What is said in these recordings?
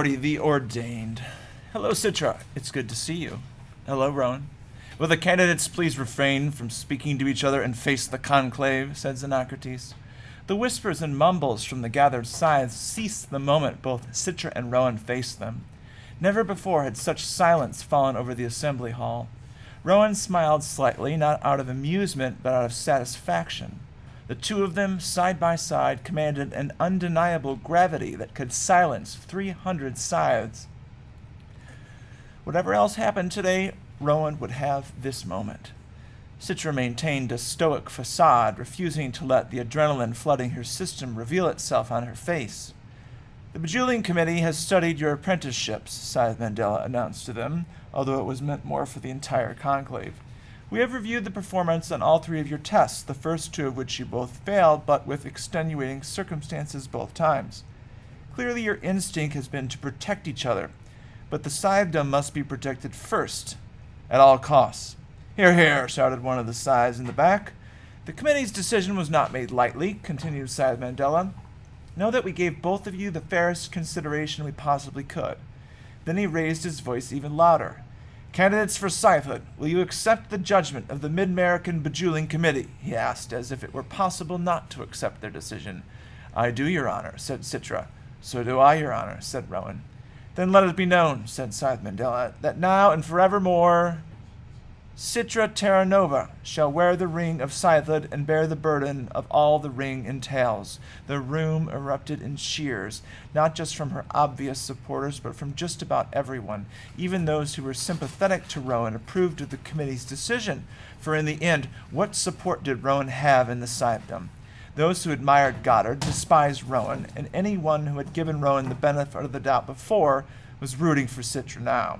The Ordained. Hello, Citra. It's good to see you. Hello, Rowan. Will the candidates please refrain from speaking to each other and face the conclave, said Xenocrates. The whispers and mumbles from the gathered sides ceased the moment both Citra and Rowan faced them. Never before had such silence fallen over the assembly hall. Rowan smiled slightly, not out of amusement, but out of satisfaction. The two of them, side by side, commanded an undeniable gravity that could silence 300 scythes. Whatever else happened today, Rowan would have this moment. Citra maintained a stoic facade, refusing to let the adrenaline flooding her system reveal itself on her face. The Bejuling Committee has studied your apprenticeships, Scythe Mandela announced to them, although it was meant more for the entire conclave. We have reviewed the performance on all three of your tests, the first two of which you both failed, but with extenuating circumstances both times. Clearly your instinct has been to protect each other, but the Scythedom must be protected first, at all costs. Hear, hear, shouted one of the Scythes in the back. The committee's decision was not made lightly, continued Scythe Mandela. Know that we gave both of you the fairest consideration we possibly could. Then he raised his voice even louder. Candidates for Scythehood, will you accept the judgment of the Mid-American Bejuling Committee? He asked, as if it were possible not to accept their decision. I do, Your Honor, said Citra. So do I, Your Honor, said Rowan. Then let it be known, said Scythe Mandela, that now and forevermore Citra Terranova shall wear the ring of Scythehood and bear the burden of all the ring entails. The room erupted in cheers, not just from her obvious supporters, but from just about everyone. Even those who were sympathetic to Rowan approved of the committee's decision, for in the end, what support did Rowan have in the Scythedom? Those who admired Goddard despised Rowan, and anyone who had given Rowan the benefit of the doubt before was rooting for Citra now.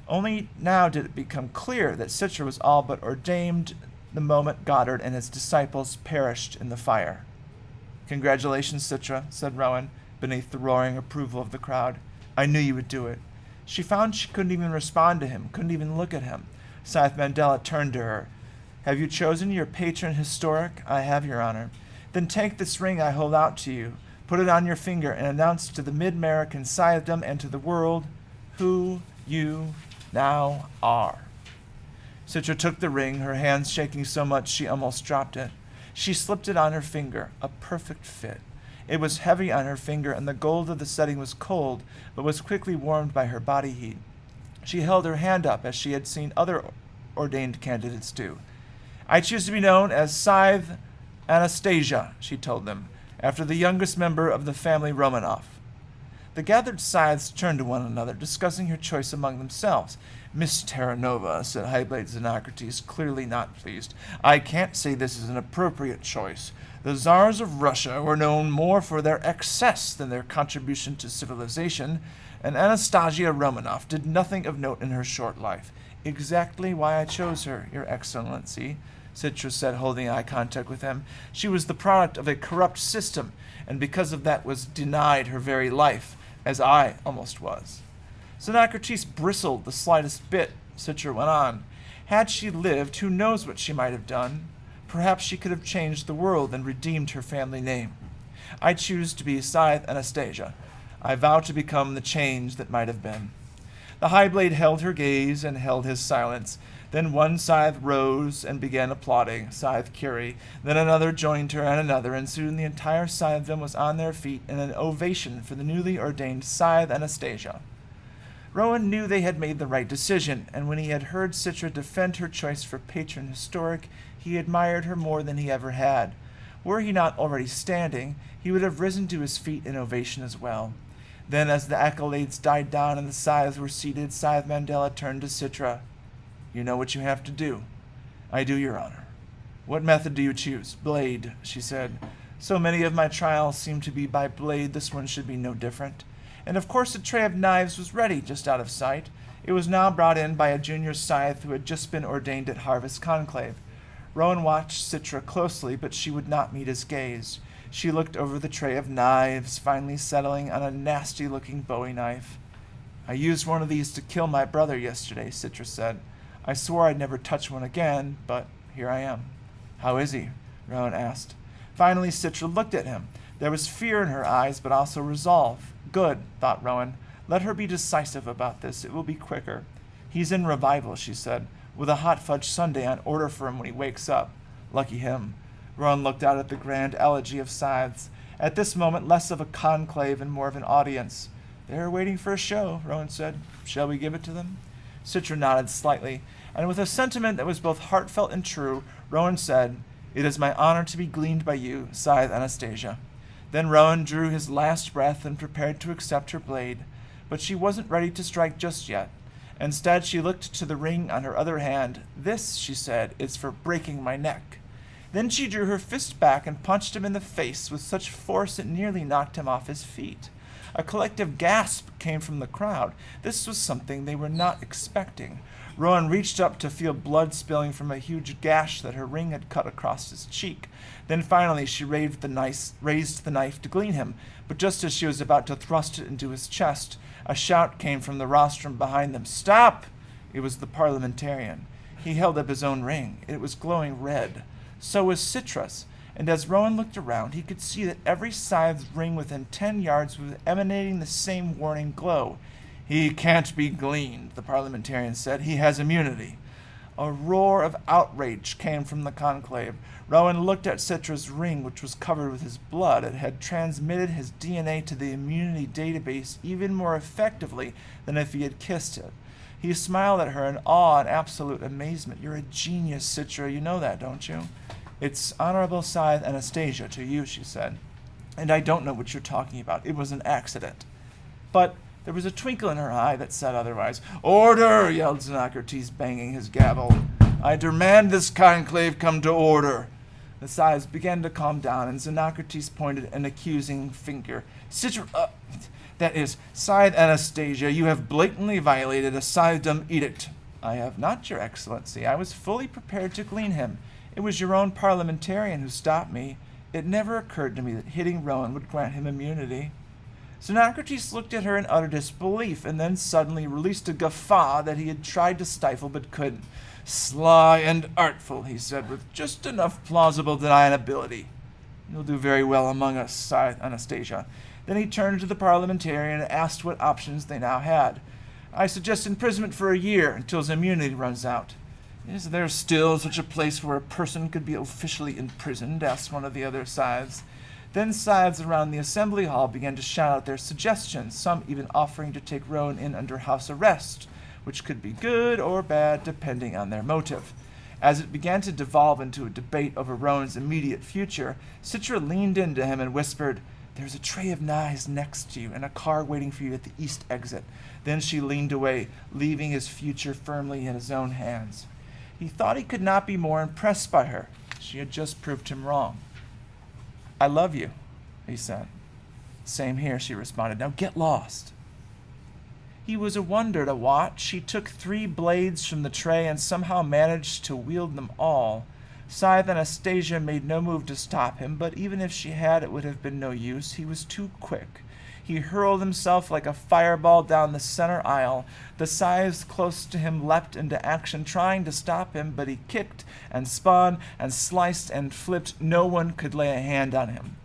Only now did it become clear that Citra was all but ordained the moment Goddard and his disciples perished in the fire. Congratulations, Citra, said Rowan, beneath the roaring approval of the crowd. I knew you would do it. She found she couldn't even respond to him, couldn't even look at him. Scythe Mandela turned to her. Have you chosen your patron historic? I have, Your Honor. Then take this ring I hold out to you, put it on your finger, and announce to the Mid-American Scythedom and to the world who you now are. Citra took the ring, her hands shaking so much she almost dropped it. She slipped it on her finger, a perfect fit. It was heavy on her finger, and the gold of the setting was cold, but was quickly warmed by her body heat. She held her hand up as she had seen other ordained candidates do. I choose to be known as Scythe Anastasia, she told them, after the youngest member of the family Romanov. The gathered scythes turned to one another, discussing her choice among themselves. Miss Terranova, said Highblade Xenocrates, clearly not pleased. I can't say this is an appropriate choice. The Tsars of Russia were known more for their excess than their contribution to civilization, and Anastasia Romanov did nothing of note in her short life. Exactly why I chose her, Your Excellency, Citra said, holding eye contact with him. She was the product of a corrupt system, and because of that was denied her very life, as I almost was. Xenocrates bristled the slightest bit. Citra went on. Had she lived, who knows what she might have done? Perhaps she could have changed the world and redeemed her family name. I choose to be Scythe Anastasia. I vow to become the change that might have been. The Highblade held her gaze and held his silence. Then one scythe rose and began applauding, Scythe Curie. Then another joined her, and another, and soon the entire Scythedom was on their feet in an ovation for the newly ordained Scythe Anastasia. Rowan knew they had made the right decision, and when he had heard Citra defend her choice for patron historic, he admired her more than he ever had. Were he not already standing, he would have risen to his feet in ovation as well. Then, as the accolades died down and the scythes were seated, Scythe Mandela turned to Citra. You know what you have to do. I do, Your Honor. What method do you choose? Blade, she said. So many of my trials seem to be by blade, this one should be no different. And of course a tray of knives was ready, just out of sight. It was now brought in by a junior scythe who had just been ordained at Harvest Conclave. Rowan watched Citra closely, but she would not meet his gaze. She looked over the tray of knives, finally settling on a nasty-looking Bowie knife. I used one of these to kill my brother yesterday, Citra said. I swore I'd never touch one again, but here I am. How is he? Rowan asked. Finally, Citra looked at him. There was fear in her eyes, but also resolve. Good, thought Rowan. Let her be decisive about this. It will be quicker. He's in revival, she said, with a hot fudge sundae on order for him when he wakes up. Lucky him. Rowan looked out at the grand elegy of scythes. At this moment, less of a conclave and more of an audience. They're waiting for a show, Rowan said. Shall we give it to them? Citra nodded slightly, and with a sentiment that was both heartfelt and true, Rowan said, It is my honor to be gleaned by you, scythe Anastasia. Then Rowan drew his last breath and prepared to accept her blade, but she wasn't ready to strike just yet. Instead, she looked to the ring on her other hand. This, she said, is for breaking my neck. Then she drew her fist back and punched him in the face with such force it nearly knocked him off his feet. A collective gasp came from the crowd. This was something they were not expecting. Rowan reached up to feel blood spilling from a huge gash that her ring had cut across his cheek. Then finally she raised the knife to glean him, but just as she was about to thrust it into his chest, a shout came from the rostrum behind them. Stop! It was the parliamentarian. He held up his own ring. It was glowing red. So was Citra's, and as Rowan looked around, he could see that every scythe's ring within 10 yards was emanating the same warning glow. He can't be gleaned, the parliamentarian said. He has immunity. A roar of outrage came from the conclave. Rowan looked at Citra's ring, which was covered with his blood. It had transmitted his DNA to the immunity database even more effectively than if he had kissed it. He smiled at her in awe and absolute amazement. You're a genius, Citra. You know that, don't you? It's Honorable Scythe Anastasia to you, she said. And I don't know what you're talking about. It was an accident. But there was a twinkle in her eye that said otherwise. Order! Yelled Xenocrates, banging his gavel. I demand this conclave come to order. The scythes began to calm down, and Xenocrates pointed an accusing finger. Citra, that is, Scythe Anastasia, you have blatantly violated a scythedom edict. I have not, Your Excellency. I was fully prepared to glean him. It was your own parliamentarian who stopped me. It never occurred to me that hitting Rowan would grant him immunity. Xenocrates looked at her in utter disbelief, and then suddenly released a guffaw that he had tried to stifle but couldn't. Sly and artful, he said, with just enough plausible deniability. You'll do very well among us, sighed Anastasia. Then he turned to the parliamentarian and asked what options they now had. I suggest imprisonment for a year until his immunity runs out. Is there still such a place where a person could be officially imprisoned? Asked one of the other scythes. Then scythes around the assembly hall began to shout out their suggestions, some even offering to take Rowan in under house arrest, which could be good or bad depending on their motive. As it began to devolve into a debate over Rowan's immediate future, Citra leaned into him and whispered, There's a tray of knives next to you and a car waiting for you at the east exit. Then she leaned away, leaving his future firmly in his own hands. He thought he could not be more impressed by her. She had just proved him wrong. I love you, he said. Same here, she responded. Now get lost. He was a wonder to watch. She took 3 blades from the tray and somehow managed to wield them all. Scythe Anastasia made no move to stop him, but even if she had, it would have been no use. He was too quick. He hurled himself like a fireball down the center aisle. The scythes close to him leapt into action, trying to stop him, but he kicked and spun and sliced and flipped. No one could lay a hand on him.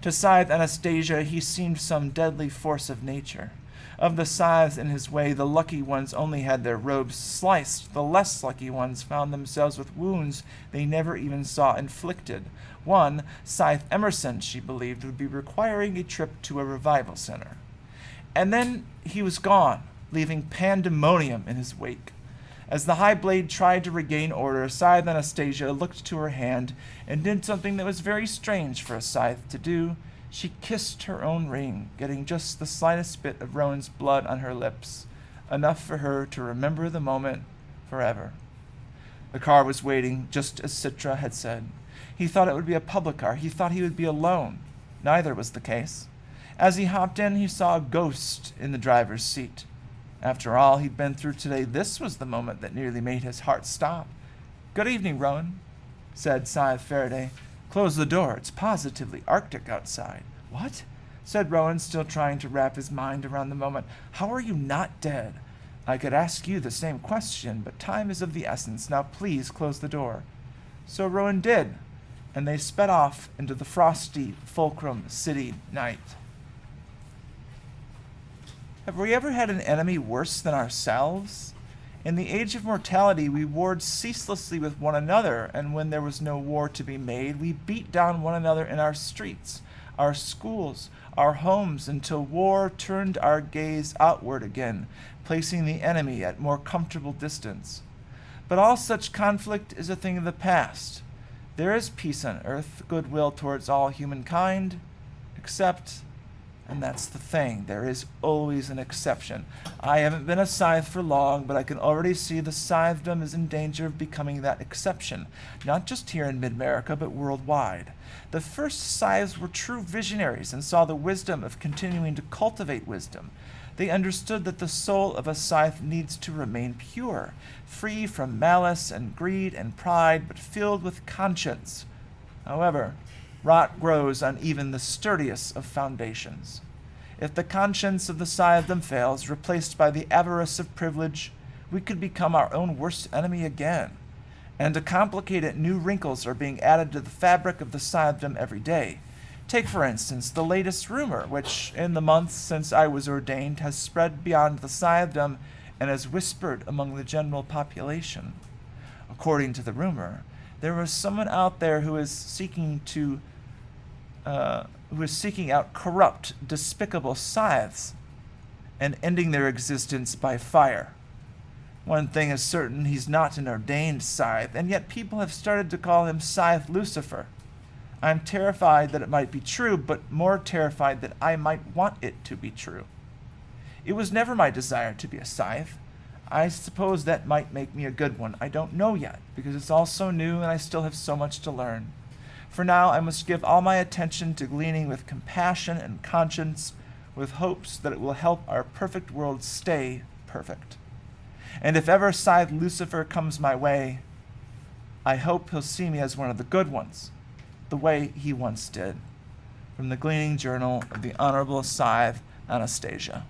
To Scythe Anastasia, he seemed some deadly force of nature. Of the scythes in his way, the lucky ones only had their robes sliced. The less lucky ones found themselves with wounds they never even saw inflicted. One, Scythe Emerson, she believed, would be requiring a trip to a revival center. And then he was gone, leaving pandemonium in his wake. As the High Blade tried to regain order, Scythe Anastasia looked to her hand and did something that was very strange for a scythe to do. She kissed her own ring, getting just the slightest bit of Rowan's blood on her lips, enough for her to remember the moment forever. The car was waiting, just as Citra had said. He thought it would be a public car. He thought he would be alone. Neither was the case. As he hopped in, he saw a ghost in the driver's seat. After all he'd been through today, this was the moment that nearly made his heart stop. Good evening, Rowan, said Scythe Faraday. Close the door. It's positively Arctic outside. What? Said Rowan, still trying to wrap his mind around the moment. How are you not dead? I could ask you the same question, but time is of the essence. Now please close the door. So Rowan did, and they sped off into the frosty Fulcrum City night. Have we ever had an enemy worse than ourselves? In the age of mortality, we warred ceaselessly with one another, and when there was no war to be made, we beat down one another in our streets, our schools, our homes, until war turned our gaze outward again, placing the enemy at more comfortable distance. But all such conflict is a thing of the past. There is peace on earth, goodwill towards all humankind, except, and that's the thing, there is always an exception. I haven't been a scythe for long, but I can already see the scythedom is in danger of becoming that exception, not just here in mid-America, but worldwide. The first scythes were true visionaries and saw the wisdom of continuing to cultivate wisdom. They understood that the soul of a scythe needs to remain pure, free from malice and greed and pride, but filled with conscience. However, rot grows on even the sturdiest of foundations. If the conscience of the scythedom fails, replaced by the avarice of privilege, we could become our own worst enemy again. And to complicate it, new wrinkles are being added to the fabric of the scythedom every day. Take, for instance, the latest rumor, which, in the months since I was ordained, has spread beyond the scythedom and has whispered among the general population. According to the rumor, there was someone out there who is seeking out corrupt, despicable scythes and ending their existence by fire. One thing is certain, he's not an ordained scythe, and yet people have started to call him Scythe Lucifer. I'm terrified that it might be true, but more terrified that I might want it to be true. It was never my desire to be a scythe. I suppose that might make me a good one. I don't know yet, because it's all so new and I still have so much to learn. For now, I must give all my attention to gleaning with compassion and conscience, with hopes that it will help our perfect world stay perfect. And if ever Scythe Lucifer comes my way, I hope he'll see me as one of the good ones, the way he once did. From the Gleaning Journal of the Honorable Scythe Anastasia.